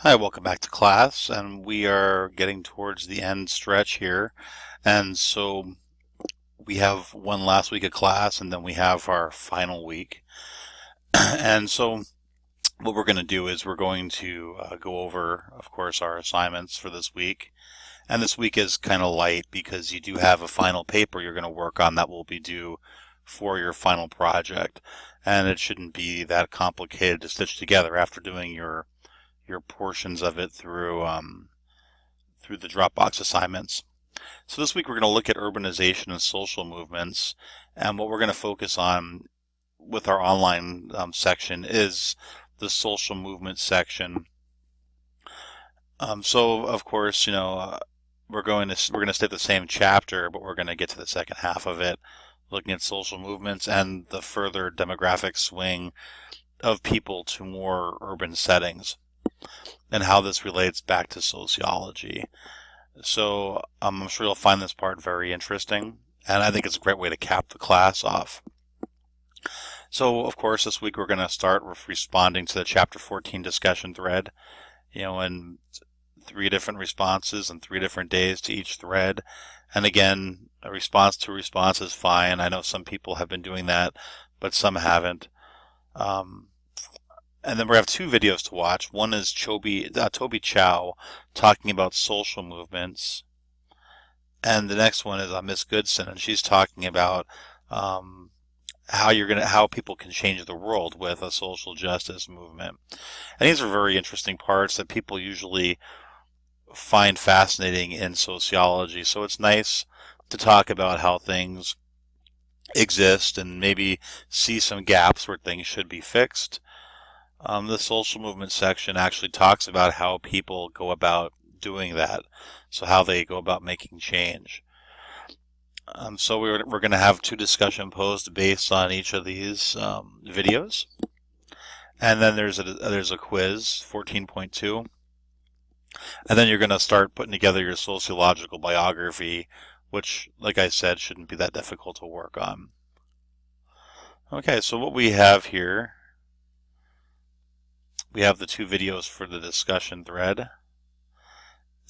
Hi, welcome back to class, and we are getting towards the end stretch here. And so we have one last week of class, and then we have our final week. And so what we're going to do is we're going to go over, of course, our assignments for this week. And this week is kind of light because you do have a final paper you're going to work on that will be due for your final project. And it shouldn't be that complicated to stitch together after doing your portions of it through the Dropbox assignments. So this week we're going to look at urbanization and social movements, and what we're going to focus on with our online section is the social movement section. So of course, we're going to stay the same chapter, but we're going to get to the second half of it, looking at social movements and the further demographic swing of people to more urban settings, and how this relates back to sociology. So I'm sure you'll find this part very interesting, and I think it's a great way to cap the class off. So, of course, this week we're going to start with responding to the Chapter 14 discussion thread, and 3 different responses and 3 different days to each thread. And again, a response to response is fine. I know some people have been doing that, but some haven't. And then we have 2 videos to watch. One is Toby Chow talking about social movements, and the next one is Miss Goodson, and she's talking about how people can change the world with a social justice movement. And these are very interesting parts that people usually find fascinating in sociology. So it's nice to talk about how things exist and maybe see some gaps where things should be fixed. The social movement section actually talks about how people go about doing that, so how they go about making change. So we're going to have 2 discussion posts based on each of these videos, and then there's a quiz, 14.2, and then you're going to start putting together your sociological biography, which, like I said, shouldn't be that difficult to work on. Okay, so what we have here, we have the 2 videos for the discussion thread, and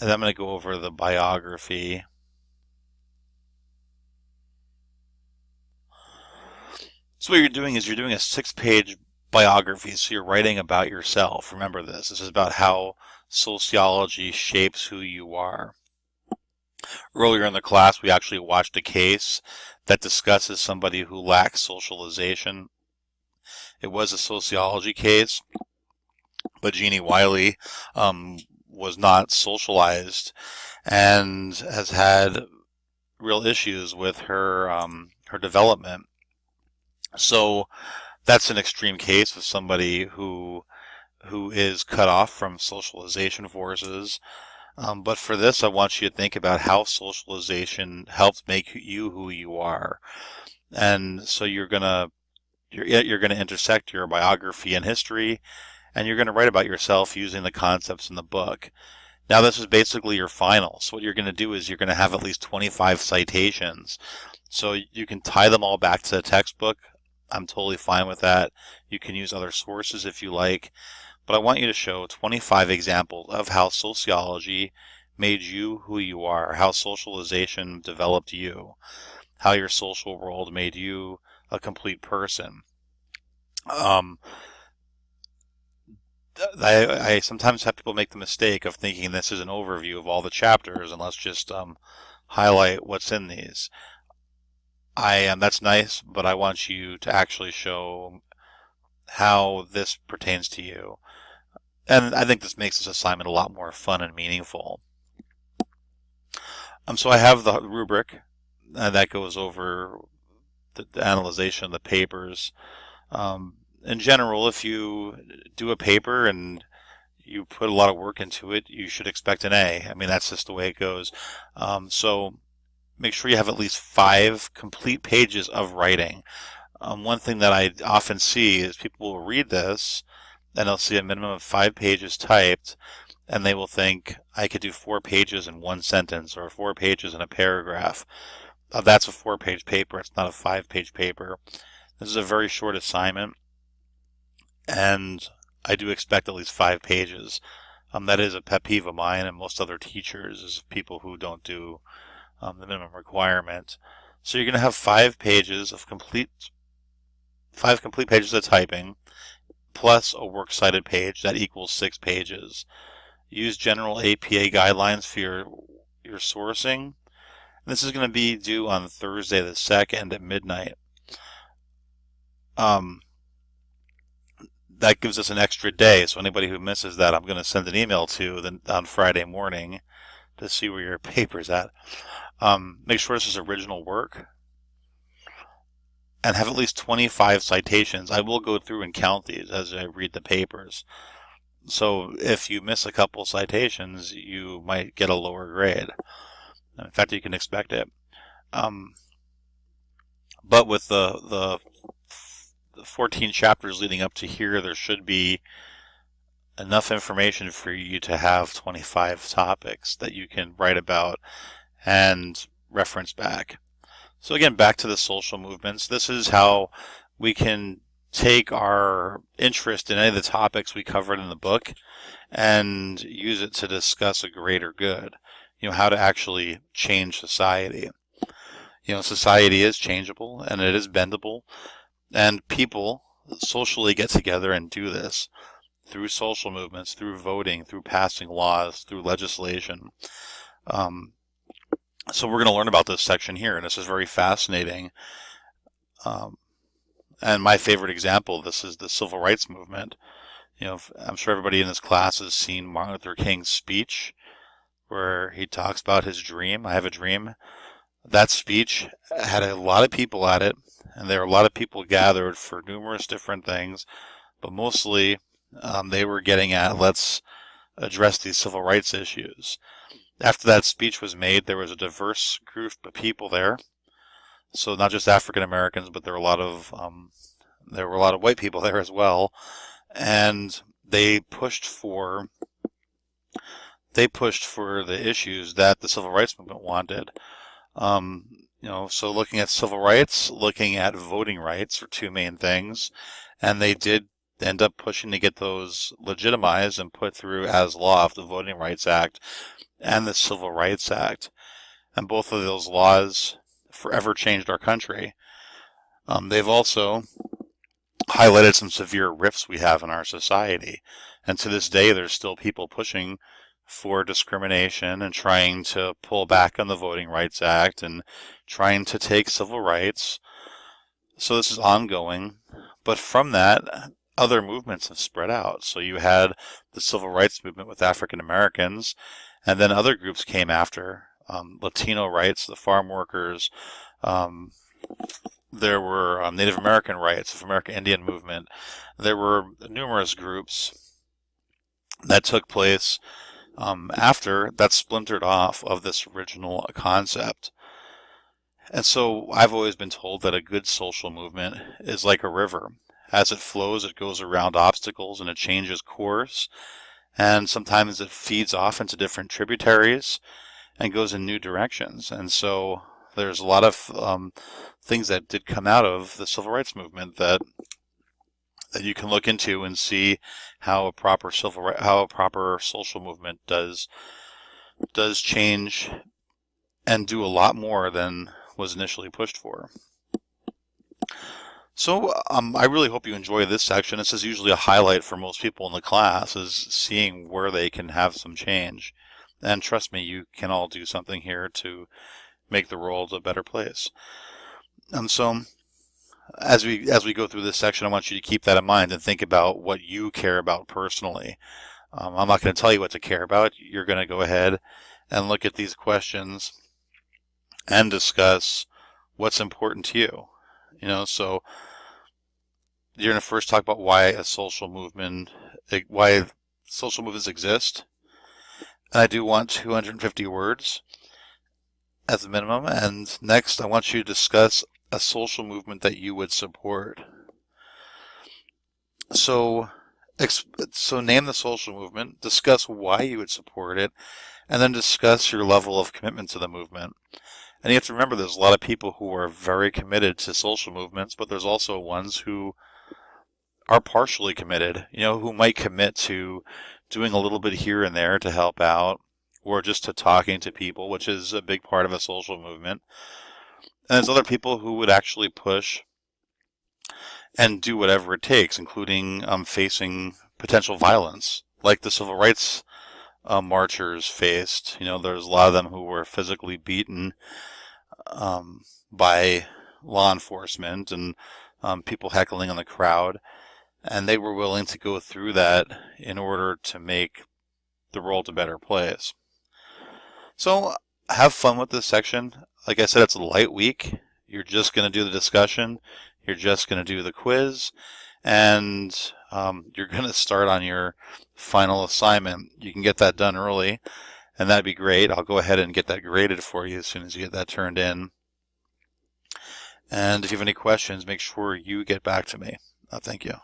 then I'm going to go over the biography. So what you're doing is you're doing a 6-page biography, so you're writing about yourself. Remember this. This is about how sociology shapes who you are. Earlier in the class, we actually watched a case that discusses somebody who lacks socialization. It was a sociology case, but Jeannie Wiley was not socialized and has had real issues with her development. So that's an extreme case of somebody who is cut off from socialization forces. But for this, I want you to think about how socialization helps make you who you are. And so you're gonna intersect your biography and history, and you're going to write about yourself using the concepts in the book. Now, this is basically your final. So what you're going to do is you're going to have at least 25 citations. So you can tie them all back to the textbook. I'm totally fine with that. You can use other sources if you like. But I want you to show 25 examples of how sociology made you who you are, how socialization developed you, how your social world made you a complete person. I sometimes have people make the mistake of thinking this is an overview of all the chapters, and let's just highlight what's in these. That's nice, but I want you to actually show how this pertains to you. And I think this makes this assignment a lot more fun and meaningful. So I have the rubric that goes over the analyzation of the papers. In general, if you do a paper and you put a lot of work into it, you should expect an A. I mean, that's just the way it goes. So make sure you have at least 5 complete pages of writing. One thing that I often see is people will read this and they'll see a minimum of 5 pages typed, and they will think, I could do 4 pages in 1 sentence or 4 pages in a paragraph. That's a 4-page paper. It's not a 5-page paper. This is a very short assignment, and I do expect at least 5 pages. That is a pet peeve of mine and most other teachers, is people who don't do the minimum requirement. So you're going to have 5 complete pages of typing plus a works cited page that equals 6 pages. Use general APA guidelines for your sourcing. This is going to be due on Thursday the 2nd at midnight. That gives us an extra day, so anybody who misses that, I'm going to send an email to on Friday morning to see where your paper's at. Make sure this is original work and have at least 25 citations. I will go through and count these as I read the papers. So if you miss a couple citations, you might get a lower grade. In fact, you can expect it. But with the 14 chapters leading up to here, there should be enough information for you to have 25 topics that you can write about and reference back. So again, back to the social movements. This is how we can take our interest in any of the topics we covered in the book and use it to discuss a greater good. How to actually change society. Society is changeable and it is bendable, and people socially get together and do this through social movements, through voting, through passing laws, through legislation. So we're going to learn about this section here, and this is very fascinating. And my favorite example of this is the civil rights movement. I'm sure everybody in this class has seen Martin Luther King's speech where he talks about his dream. I have a dream. That speech had a lot of people at it, and there were a lot of people gathered for numerous different things, but mostly they were getting at, let's address these civil rights issues. After that speech was made, there was a diverse group of people there. So not just African Americans, but there were a lot of white people there as well, and they pushed for the issues that the civil rights movement wanted. So looking at civil rights, looking at voting rights are two main things, and they did end up pushing to get those legitimized and put through as law of the Voting Rights Act and the Civil Rights Act. And both of those laws forever changed our country. They've also highlighted some severe rifts we have in our society. And to this day, there's still people pushing for discrimination and trying to pull back on the Voting Rights Act and trying to take civil rights. So this is ongoing. But from that, other movements have spread out. So you had the civil rights movement with African Americans, and then other groups came after. Latino rights, the farm workers. There were Native American rights, the American Indian movement. There were numerous groups that took place after that splintered off of this original concept. And so I've always been told that a good social movement is like a river. As it flows, it goes around obstacles and it changes course. And sometimes it feeds off into different tributaries and goes in new directions. And so there's a lot of things that did come out of the civil rights movement that you can look into and see how a proper social movement does change and do a lot more than was initially pushed for. So I really hope you enjoy this section. This is usually a highlight for most people in the class, is seeing where they can have some change. And trust me, you can all do something here to make the world a better place. And so as we go through this section, I want you to keep that in mind and think about what you care about personally. I'm not going to tell you what to care about. You're going to go ahead and look at these questions and discuss what's important to you. So you're going to first talk about why social movements exist. And I do want 250 words as a minimum. And next, I want you to discuss a social movement that you would support. So name the social movement, discuss why you would support it, and then discuss your level of commitment to the movement. And you have to remember there's a lot of people who are very committed to social movements, but there's also ones who are partially committed, who might commit to doing a little bit here and there to help out, or just to talking to people, which is a big part of a social movement. And there's other people who would actually push and do whatever it takes, including facing potential violence, like the civil rights marchers faced. There's a lot of them who were physically beaten by law enforcement and people heckling in the crowd, and they were willing to go through that in order to make the world a better place. So have fun with this section. Like I said, it's a light week. You're just going to do the discussion. You're just going to do the quiz, and you're going to start on your final assignment. You can get that done early, and that'd be great. I'll go ahead and get that graded for you as soon as you get that turned in. And if you have any questions, make sure you get back to me. Thank you.